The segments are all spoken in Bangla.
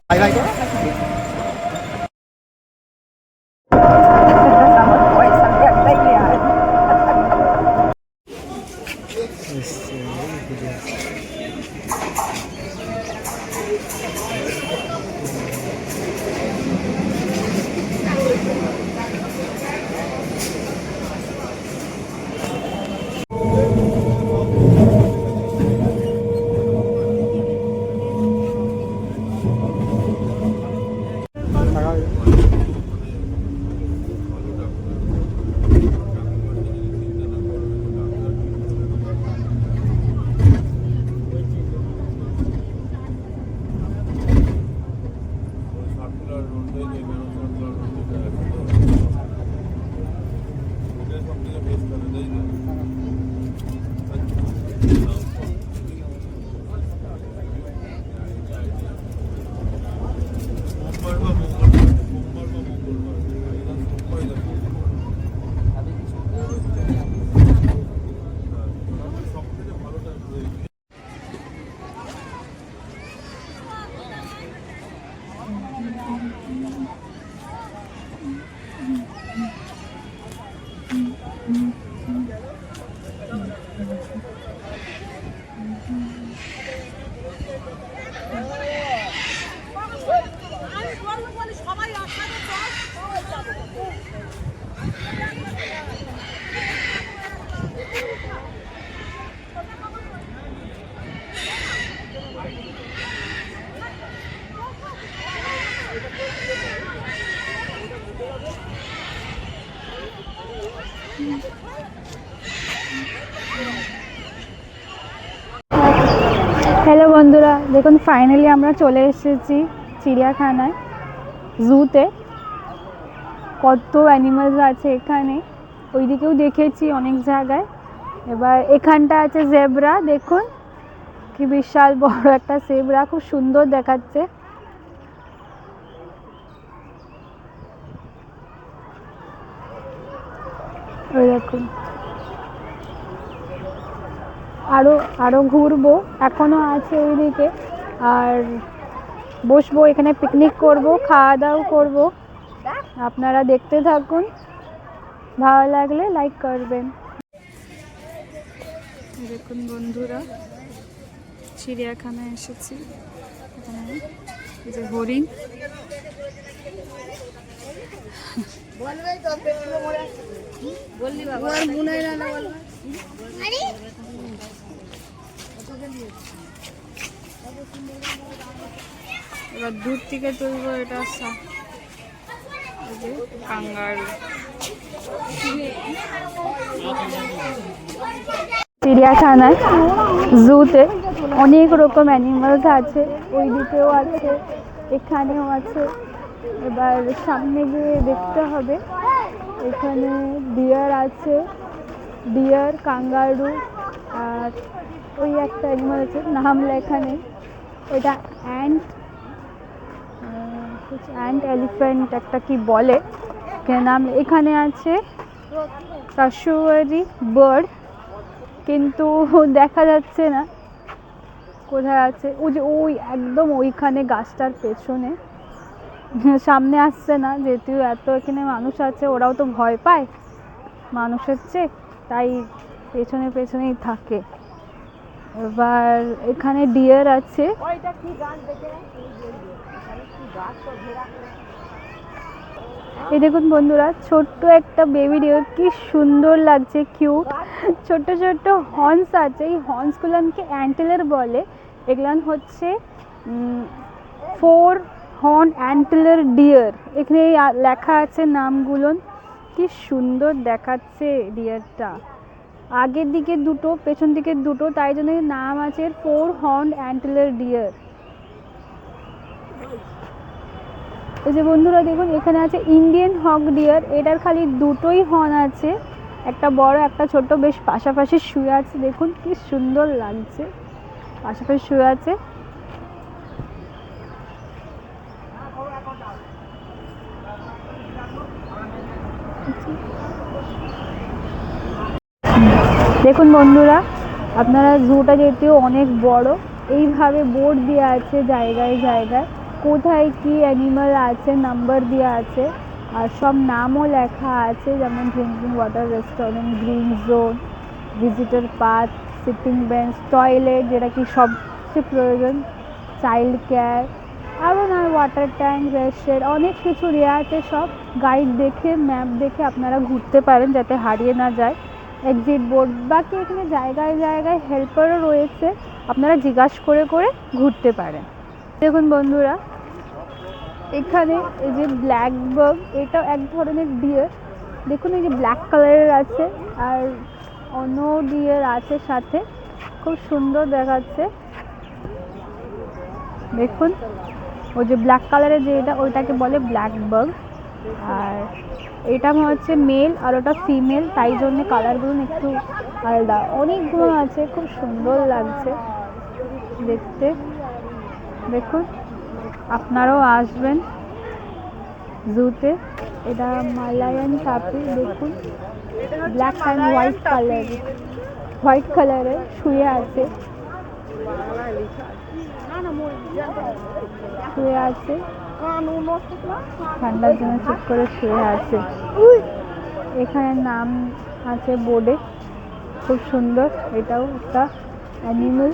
বাই বাই করো। হ্যালো বন্ধুরা, দেখুন ফাইনালি আমরা চলে এসেছি চিড়িয়াখানায়, জুতে। কত অ্যানিমালস আছে এখানে, ওইদিকেও দেখেছি অনেক জায়গায়। এবার এখানটা আছে জেব্রা, দেখুন কি বিশাল বড় একটা জেব্রা, খুব সুন্দর দেখাচ্ছে। ওই দেখুন, আরো ঘুরবো, এখনো আছে ওইদিকে। আর বসবো এখানে, পিকনিক করব, খাওয়া দাওয়া করব। আপনারা দেখতে থাকুন, ভালো লাগলে লাইক করবেন। দেখুন বন্ধুরা, চিড়িয়াখানায় এসেছি। এখানে এই যে হরিণ, এবার দূর থেকে তুলবো। এটা কাঙ্গারু। চিড়িয়াখানায়, জুতে অনেক রকম অ্যানিমালস আছে, ওই দিকেও আছে, এখানেও আছে। এবার সামনে গিয়ে দেখতে হবে। এখানে ডিয়ার আছে, ডিয়ার, কাঙ্গারু, আর ওই একটা অ্যানিমাল আছে, নাম লেখা নেই, ওইটা অ্যান্ট এলিফ্যান্ট একটা কি বলে নাম। এখানে আছে কাশুয়ারি বার্ড, কিন্তু দেখা যাচ্ছে না কোথায় আছে। ওই একদম ওইখানে গাছটার পেছনে, সামনে আসছে না, যেহেতু এত এখানে মানুষ আছে, ওরাও তো ভয় পায় মানুষের চেয়ে, তাই পেছনে পেছনেই থাকে। এবার এখানে ডিয়ার আছে। এই দেখুন বন্ধুরা, ছোট্ট একটা বেবি ডিয়ার, কি সুন্দর লাগছে, কিউট। ছোট্ট ছোট্ট হর্নস আছে, এই হর্নসগুলোকে অ্যান্টেলার বলে। এগুলান হচ্ছে 4 হর্ন অ্যান্টেলার ডিয়ার। এখানে লেখা আছে নামগুলো, কি সুন্দর দেখাচ্ছে ডিয়ারটা। আগের দিকে দুটো, পেছন দিকে দুটো, তাই জন্য নাম আছে 4 হর্ন অ্যান্টেলার ডিয়ার। এই যে বন্ধুরা দেখুন, এখানে আছে ইন্ডিয়ান হক ডিয়ার। এটার খালি দুটোই হর্ন আছে, একটা বড় একটা ছোট, বেশ পাশাপাশি শুয়ে আছে। দেখুন কি সুন্দর লাগছে, পাশাপাশি শুয়ে আছে। দেখুন বন্ধুরা, আপনারা জুটা যেহেতু অনেক বড়, এইভাবে বোর্ড দেওয়া আছে জায়গায় জায়গায়, কোথায় কি অ্যানিমাল আছে নাম্বার দেওয়া আছে, আর সব নামও লেখা আছে, যেমন drinking water restaurant, green zone, visitor path, sitting bench, toilet যেটা কি সবচেয়ে প্রয়োজন, চাইল্ড কেয়ার, আরও না ওয়াটার ট্যাঙ্ক, রেস্টেড, অনেক কিছু দেওয়া আছে। সব গাইড দেখে ম্যাপ দেখে আপনারা ঘুরতে পারেন যাতে হারিয়ে না যায়। এক্সিট বোর্ড, বাকি এখানে জায়গায় জায়গায় হেল্পারও রয়েছে, আপনারা জিজ্ঞাসা করে করে ঘুরতে পারেন। দেখুন বন্ধুরা, এখানে এই যে ব্ল্যাক বাগ, এটা এক ধরনের ডিয়ার। দেখুন এই যে ব্ল্যাক কালারের আছে আর অন্য ডিয়ার আছে সাথে, খুব সুন্দর দেখাচ্ছে। দেখুন ওই যে ব্ল্যাক কালারের যে এটা, ওইটাকে বলে ব্ল্যাক বাগ। আর এটা হচ্ছে মেল আর ওটা ফিমেল, তাই জন্য কালারগুলো একটু আলাদা। অনেকগুলো আছে, খুব সুন্দর লাগছে দেখতে। দেখুন আপনারাও আসবেন জুতে। এটা মালায়ান টাপি, দেখুন ব্ল্যাক অ্যান্ড হোয়াইট কালারের শুয়ে আছে, শুয়ে আছে ঠান্ডার জন্য চুপ করে শুয়ে আছে। এখানে নাম আছে বোর্ডে, খুব সুন্দর। এটাও একটা অ্যানিমেল।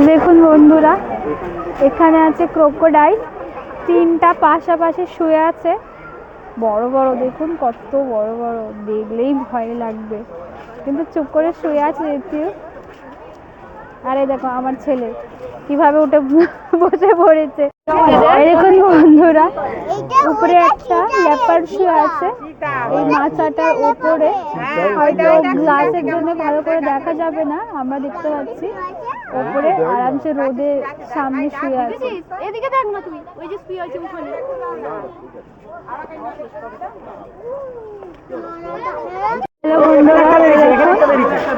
দেখুন বন্ধুরা, এখানে আছে ক্রোকোডাইল, তিনটা পাশাপাশি শুয়ে আছে, বড় বড়। দেখুন কত বড় বড়, দেখলেই ভয় লাগবে, কিন্তু চুপ করে শুয়ে আছে দেখছি। আরে দেখো আমার ছেলে কিভাবে উঠে বসে পড়েছে। দেখুন বন্ধুরা, উপরে একটা লেপার্ড শুয়ে আছে, এই মাচাটার উপরে। হয়তো গ্লাসের জন্য ভালো করে দেখা যাবে না, আমরা দেখতে পাচ্ছি উপরে আরামসে রোদে সামনে শুয়ে আছে। এদিকে দেখ না তুই, ওই যে শুয়ে আছে ওখানে।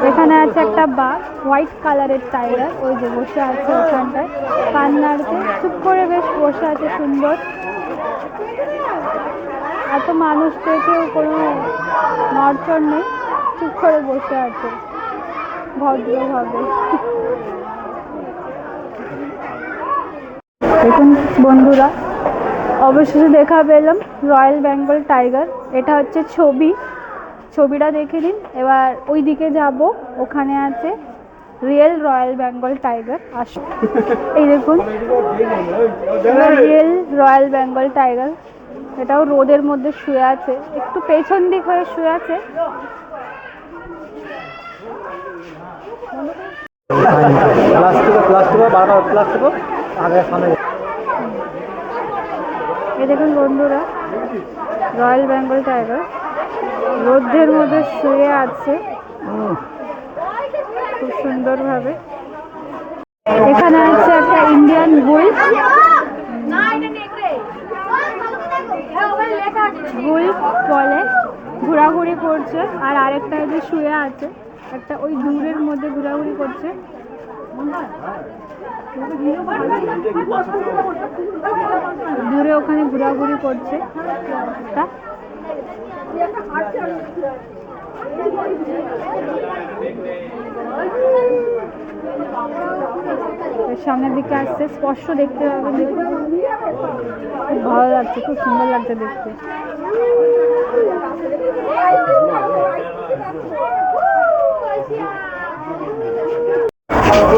এখানে আছে একটা বাঘ, হোয়াইট কালারের টাইগার, ওই যে বসে আছে ওখানটায়, কান নাড়ছে, চুপ করে বেশ বসে আছে, সুন্দর। এত মানুষ থেকেও কোনো নড়চড় নেই, চুপ করে বসে আছে ভদ্রভাবে। দেখুন বন্ধুরা, অবশেষে দেখা পেলাম রয়্যাল বেঙ্গল টাইগার। এটা হচ্ছে ছবিটা দেখে নিন। এবার ওই দিকে যাব, ওখানে আছে রিয়েল রয়্যাল বেঙ্গল টাইগার। আসুন, এই দেখুন রিয়েল রয়্যাল বেঙ্গল টাইগার। এটাও রোদের মধ্যে শুয়ে আছে, একটু পেছন দিক হয়ে শুয়ে আছে। এই দেখুন বন্ধুরা, রয়্যাল বেঙ্গল টাইগার রোদের মধ্যে শুয়ে আছে খুব সুন্দরভাবে। এখানে আছে একটা ইন্ডিয়ান বুল, বলে ঘোরাঘুরি করছে। আর আরেকটা যে শুয়ে আছে, একটা ওই দূরের মধ্যে ঘোরাঘুরি করছে। দূরে ওখানে ঘোরাঘুরি করছে একটা। সামনের দিকে আসছে, স্পষ্ট দেখতে পাবেন। দেখুন খুব ভালো লাগছে, খুব সুন্দর লাগছে দেখতে।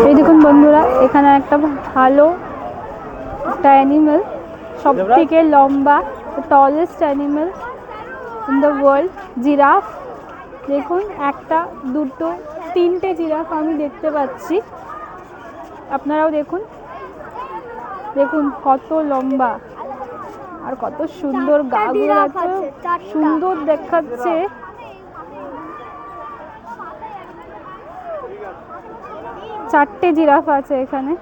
এই দেখুন বন্ধুরা, এখানে একটা ভালো একটা অ্যানিমেল, সব থেকে লম্বা, tallest animal in the world, giraffe. দেখুন একটা, দুটো, তিনটে জিরাফ আমি দেখতে পাচ্ছি, আপনারাও দেখুন। দেখুন কত লম্বা আর কত সুন্দর, গাগুলো এত সুন্দর দেখাচ্ছে। চারটে জিরাফ আছে এখানে।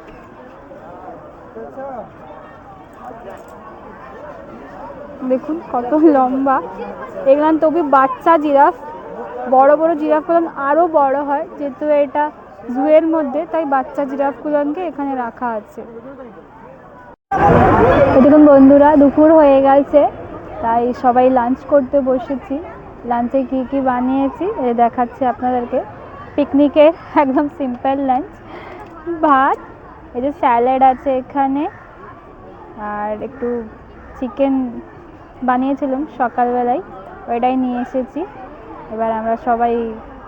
দেখুন কত লম্বা। এগুলো তবে বাচ্চা জিরাফ, বড় বড় জিরাফগুলো আরো বড় হয়, যেহেতু এটা জুয়ের মধ্যে, তাই বাচ্চা জিরাফগুলোকে এখানে রাখা আছে। দেখুন বন্ধুরা, দুপুর হয়ে গেছে, তাই সবাই লাঞ্চ করতে বসেছি। লাঞ্চে কি কি বানিয়েছি দেখাচ্ছি আপনাদেরকে। পিকনিকের একদম সিম্পল লাঞ্চ, ভাত, এই যে স্যালাড আছে এখানে, আর একটু চিকেন বানিয়েছিলাম সকালবেলায়, ওইটাই নিয়ে এসেছি। এবার আমরা সবাই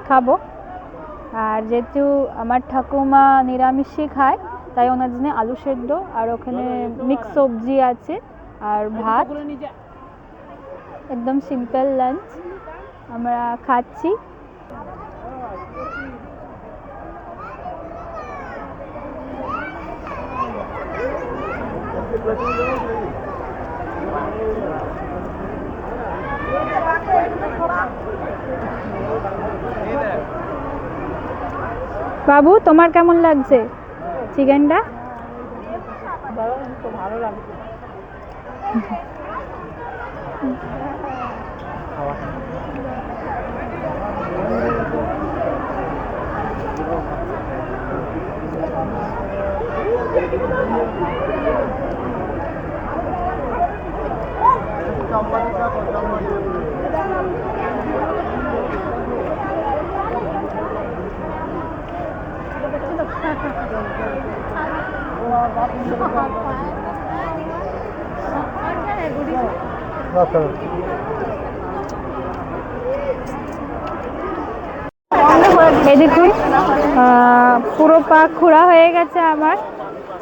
খাবো। আর যেহেতু আমার ঠাকুমা নিরামিষই খায়, তাই ওনার জন্য আলু সেদ্ধ আর ওখানে মিক্স সবজি আছে আর ভাত, একদম সিম্পল লাঞ্চ আমরা খাচ্ছি। বাবু, তোমার কেমন লাগছে চিকেনটা? ভালো লাগছে। এই দেখুন, পুরো পাক ঘোরা হয়ে গেছে আমার।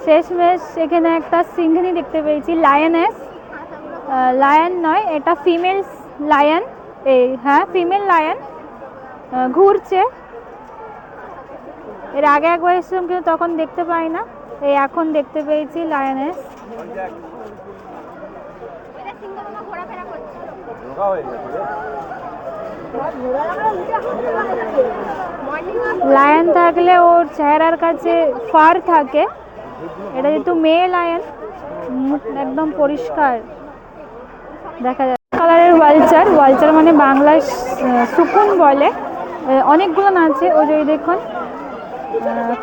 শেষমেশ এখানে একটা সিংহিনী দেখতে পেয়েছি, লায়নেস, লায়ন নয়, এটা ফিমেল লায়ন। এই হ্যাঁ, ফিমেল লায়ন ঘুরছে। এর আগে একবার এসেছিলাম কিন্তু তখন দেখতে পাই না, এই এখন দেখতে পেয়েছি লায়নেস। লায়ন থাকলে ওর চেহারার কাছে ফার থাকে, এটা যেহেতু মেয়ে লায়ন, মুখ একদম পরিষ্কার দেখা যায়। কালারের ওয়ালচার, ওয়ালচার মানে বাংলায় সুকুন বলে, অনেকগুলো আছে। ওই যে দেখুন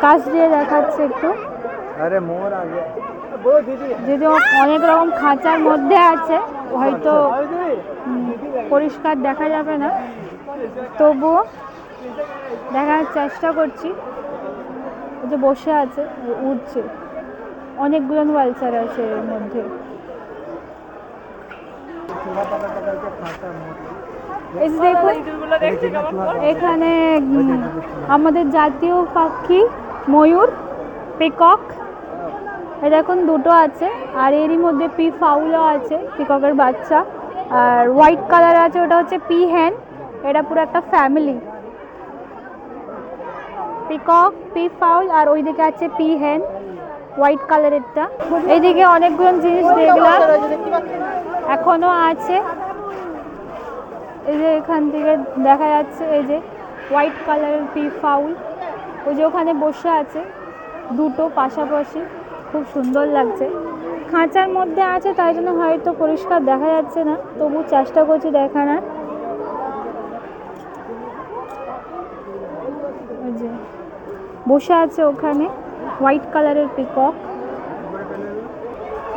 কাছ দিয়ে দেখাচ্ছে একটু, যদিও অনেক রকম খাঁচার মধ্যে আছে, হয়তো পরিষ্কার দেখা যাবে না, তবুও দেখার চেষ্টা করছি। ও যে বসে আছে, উঠছে, অনেকগুলো ওয়ালচার আছে এর মধ্যে। এখানে আমাদের জাতীয় পাখি ময়ূর, পিকক, দেখুন দুটো আছে, আর এরই মধ্যে পি ফাউলও আছে, পিককের বাচ্চা। আর হোয়াইট কালার আছে, ওটা হচ্ছে পি হ্যান, এটা পুরো একটা ফ্যামিলি, পিকক, পি ফাউল, আর ওইদিকে আছে পি হ্যান হোয়াইট কালারেরটা। এইদিকে অনেকগুলো জিনিস দেখলাম, এখনো আছে। এই যে এখান থেকে দেখা যাচ্ছে, এই যে হোয়াইট কালারের পি ফাউল, ওই যে ওখানে বসে আছে, দুটো পাশাপাশি, খুব সুন্দর লাগছে। খাঁচার মধ্যে আছে তাই জন্য হয়তো পরিষ্কার দেখা যাচ্ছে না, তবু চেষ্টা করছি দেখানোর। ওই যে বসে আছে ওখানে হোয়াইট কালারের পিকক।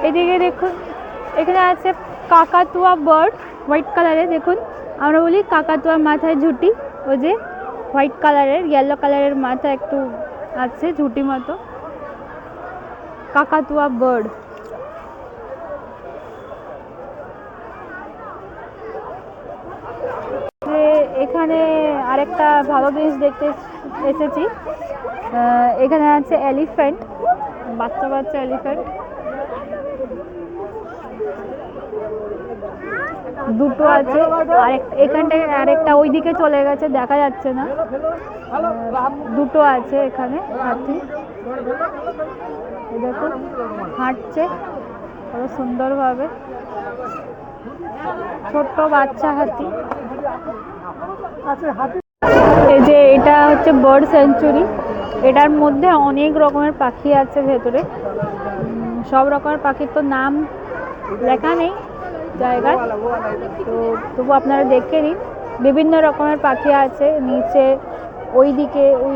এদিকে দেখুন, এখানে আছে কাকাতুয়া বার্ড, হোয়াইট কালারের। দেখুন, আমরা বলি কাকাতুয়ার মাথায় ঝুঁটি, ওই যে হোয়াইট কালারের, ইয়েলো কালারের মাথা একটু আছে ঝুঁটি মতো, কাকাতুয়া বার্ড। এখানে আরেকটা ভালো জিনিস দেখতে এসেছি, এখানে আছে এলিফ্যান্ট, বাচ্চা বাচ্চা এলিফ্যান্ট দুটো আছে, আর এখানটায় আরেকটা ওইদিকে চলে গেছে, দেখা যাচ্ছে না। দুটো আছে এখানে হাতি, দেখুন হাঁটছে খুব সুন্দরভাবে, ছোট্ট বাচ্চা হাতি। এই যে এটা হচ্ছে বার্ড স্যাংচুরি, এটার মধ্যে অনেক রকমের পাখি আছে ভেতরে, সব রকমের পাখির তো নাম লেখা নেই জায়গায়, তো তবু আপনারা দেখে নিন, বিভিন্ন রকমের পাখি আছে নিচে, ওই দিকে ওই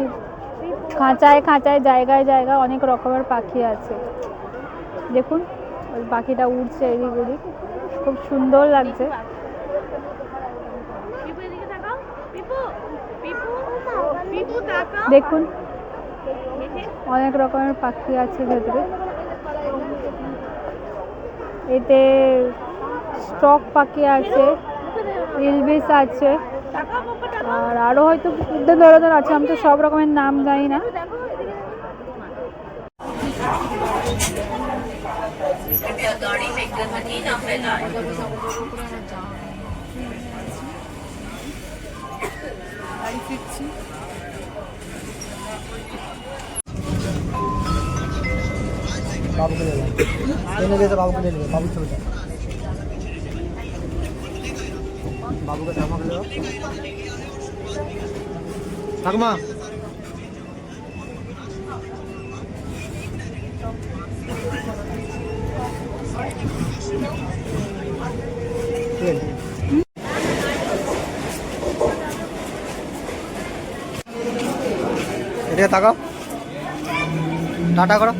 খাঁচায় খাঁচায়, জায়গায় জায়গায় অনেক রকমের পাখি আছে। দেখুন ওই পাখিটা উড়ছে এদিক ওদিক, খুব সুন্দর লাগছে। দেখুন অনেক রকমের পাখি আছে ভেতরে। এতে স্টক পাখি আছে, ইলবিস আছে, আর আরো হয়তো উদ্যান ধরনের আছে, আমি তো সব রকমের নাম জানি না। বাবুকে নিয়ে বাবুকে নিয়ে নেবে, বাবুর ছবিটা বাবুকে জামা খুলে ঠাকুমা। এদিকে তাকাও, টাটা করো।